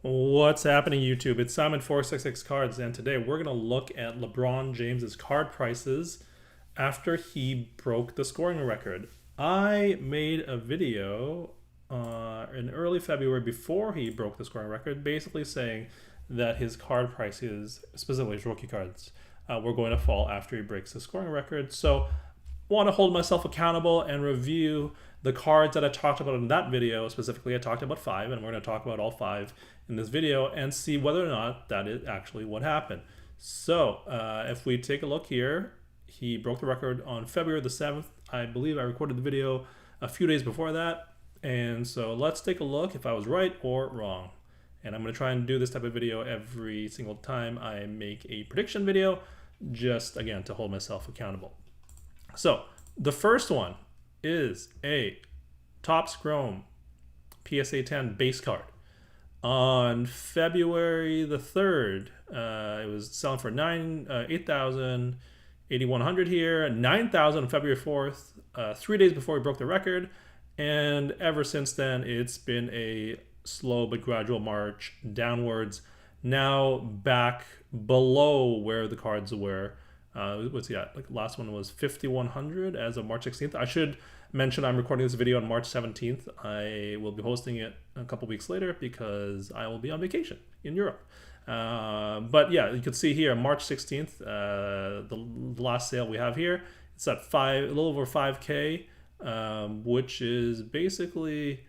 What's happening, YouTube? It's Simon466 Cards, and today we're going to look at LeBron James's card prices after he broke the scoring record. I made a video in early February before he broke the scoring record, basically saying that his card prices, specifically his rookie cards, were going to fall after he breaks the scoring record. So want to hold myself accountable and review the cards that I talked about in that video. Specifically, I talked about 5, and we're going to talk about all 5 in this video and see whether or not that is actually what happened. So if we take a look here, he broke the record on February the 7th. I believe I recorded the video a few days before that. And so let's take a look if I was right or wrong. And I'm going to try and do this type of video every single time I make a prediction video, just again to hold myself accountable. So the first one is a Topps Chrome PSA 10 base card. On February the 3rd, it was selling for $8,000, $8,100 here, $9,000 on February 4th, 3 days before he broke the record. And ever since then, it's been a slow but gradual march downwards. Now back below where the cards were. What's he at? Like last one was 5,100 as of March 16th. I should mention I'm recording this video on March 17th. I will be hosting it a couple weeks later because I will be on vacation in Europe. But yeah, you can see here March 16th, the last sale we have here. It's at a little over 5K, which is basically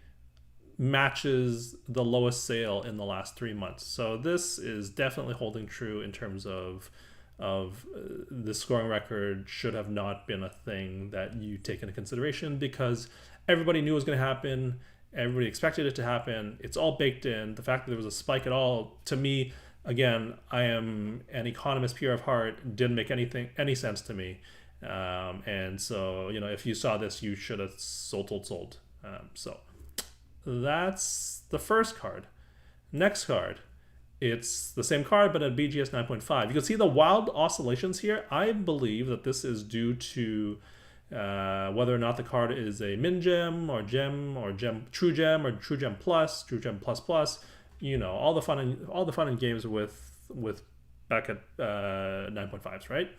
matches the lowest sale in the last 3 months. So this is definitely holding true in terms of the scoring record should have not been a thing that you take into consideration because everybody knew it was going to happen. Everybody expected it to happen. It's all baked in. The fact that there was a spike at all, to me, again, I am an economist pure of heart, didn't make any sense to me. And so, if you saw this, you should have sold. So that's the first card. Next card. It's the same card, but at BGS 9.5. You can see the wild oscillations here. I believe that this is due to whether or not the card is a min gem or true gem or true gem plus, true gem plus plus. All the fun and games with back at 9.5s, right?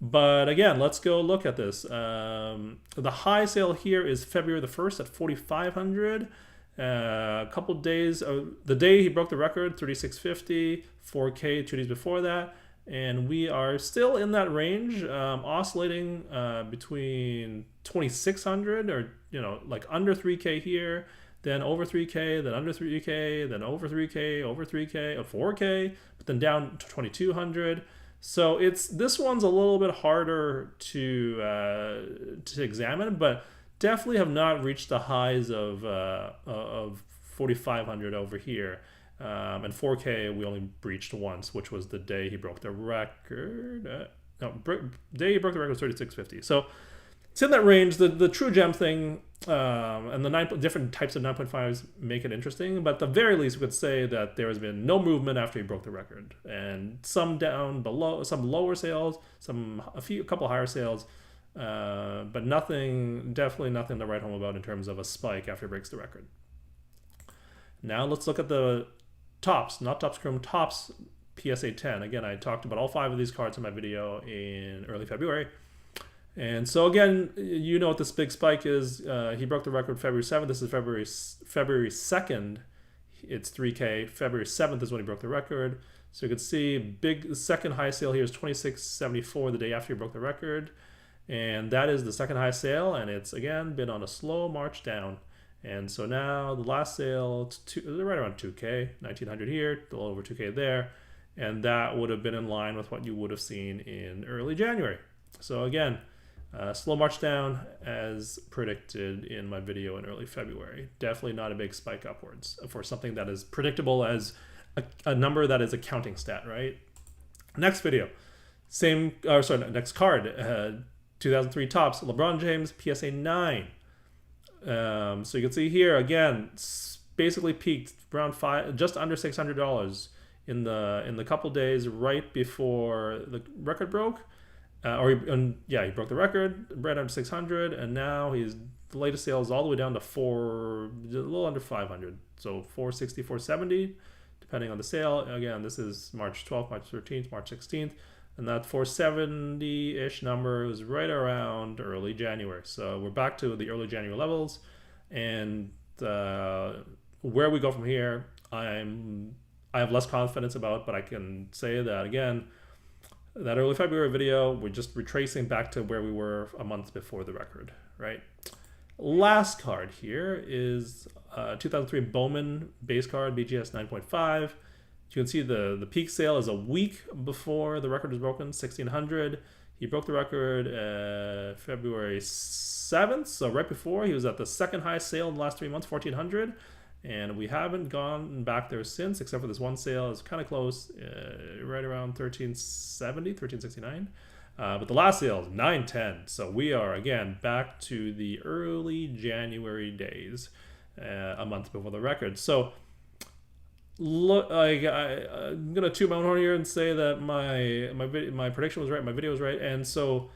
But again, let's go look at this. The high sale here is February the 1st at 4,500. A couple days, the day he broke the record, 3,650, 4K 2 days before that, and we are still in that range, oscillating between 2,600 or like under 3K here, then over 3K, then under 3K, then over 3K, over 3K, or 4K, but then down to 2,200. So this one's a little bit harder to examine, but definitely have not reached the highs of 4,500 over here. And 4K we only breached once, which was the day he broke the record. Day he broke the record was 3,650. So it's in that range. The true gem thing and the different types of 9.5s make it interesting. But at the very least, we could say that there has been no movement after he broke the record, and some down below, some lower sales, a couple higher sales. But definitely nothing to write home about in terms of a spike after he breaks the record. Now let's look at the Topps, not Topps Chrome, Topps PSA 10. Again, I talked about all 5 of these cards in my video in early February. And so again, you know what this big spike is. He broke the record February 7th. This is February 2nd. It's 3K. February 7th is when he broke the record. So you can see the second high sale here is 2674 the day after he broke the record. And that is the second high sale, and it's again been on a slow march down. And so now the last sale, it's right around 2K, 1,900 here, a little over 2K there, and that would have been in line with what you would have seen in early January. So again, slow march down as predicted in my video in early February. Definitely not a big spike upwards for something that is predictable as a number that is a counting stat, right? Next video, next card. 2003 Topps, LeBron James, PSA 9. So you can see here again, basically peaked around just under $600 in the couple days right before the record broke. He broke the record right under 600, and now the latest sale is all the way down to a little under 500, so 460, 470, depending on the sale. Again, this is March 12th, March 13th, March 16th. And that 470-ish number is right around early January. So we're back to the early January levels. And where we go from here, I have less confidence about, but I can say that, again, that early February video, we're just retracing back to where we were a month before the record, right? Last card here is 2003 Bowman base card, BGS 9.5. You can see the peak sale is a week before the record was broken, 1600. He broke the record February 7th, so right before. He was at the second highest sale in the last 3 months, 1400. And we haven't gone back there since, except for this one sale. It's kind of close, right around 1370, 1369. But the last sale is 910. So we are, again, back to the early January days, a month before the record. So look, I'm going to toot my own horn here and say that my prediction was right, my video was right. And so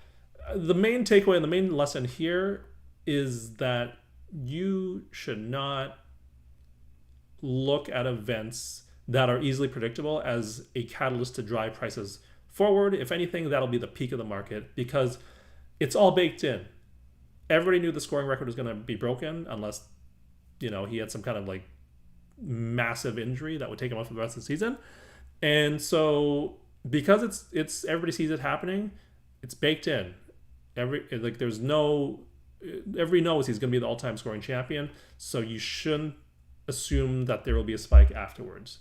the main takeaway and the main lesson here is that you should not look at events that are easily predictable as a catalyst to drive prices forward. If anything, that'll be the peak of the market because it's all baked in. Everybody knew the scoring record was going to be broken unless, he had some kind of like massive injury that would take him off for the rest of the season. And so because it's everybody sees it happening, it's baked in. Everybody knows he's going to be the all-time scoring champion. So you shouldn't assume that there will be a spike afterwards.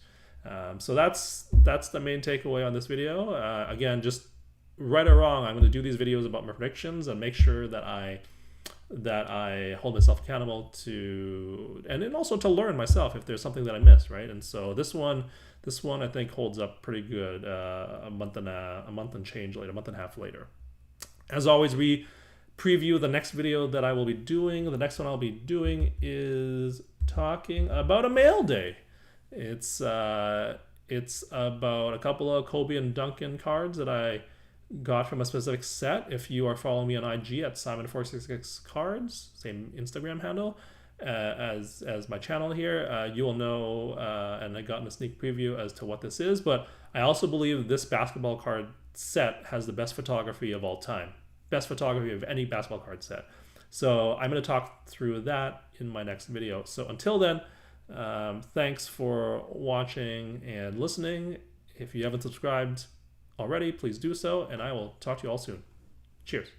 So that's the main takeaway on this video. Again, just right or wrong, I'm going to do these videos about my predictions and make sure that I hold myself accountable to, and then also to learn myself if there's something that I missed, right? And so this one I think holds up pretty good a month and change later, a month and a half later. As always, we preview the next video that I will be doing. The next one I'll be doing is talking about a mail day. It's about a couple of Kobe and Duncan cards that I got from a specific set. If you are following me on IG at Simon466cards, same Instagram handle as my channel here, you will know, and I got in a sneak preview as to what this is. But I also believe this basketball card set has the best photography of all time, best photography of any basketball card set. So I'm going to talk through that in my next video. So until then, thanks for watching and listening. If you haven't subscribed already, please do so, and I will talk to you all soon. Cheers.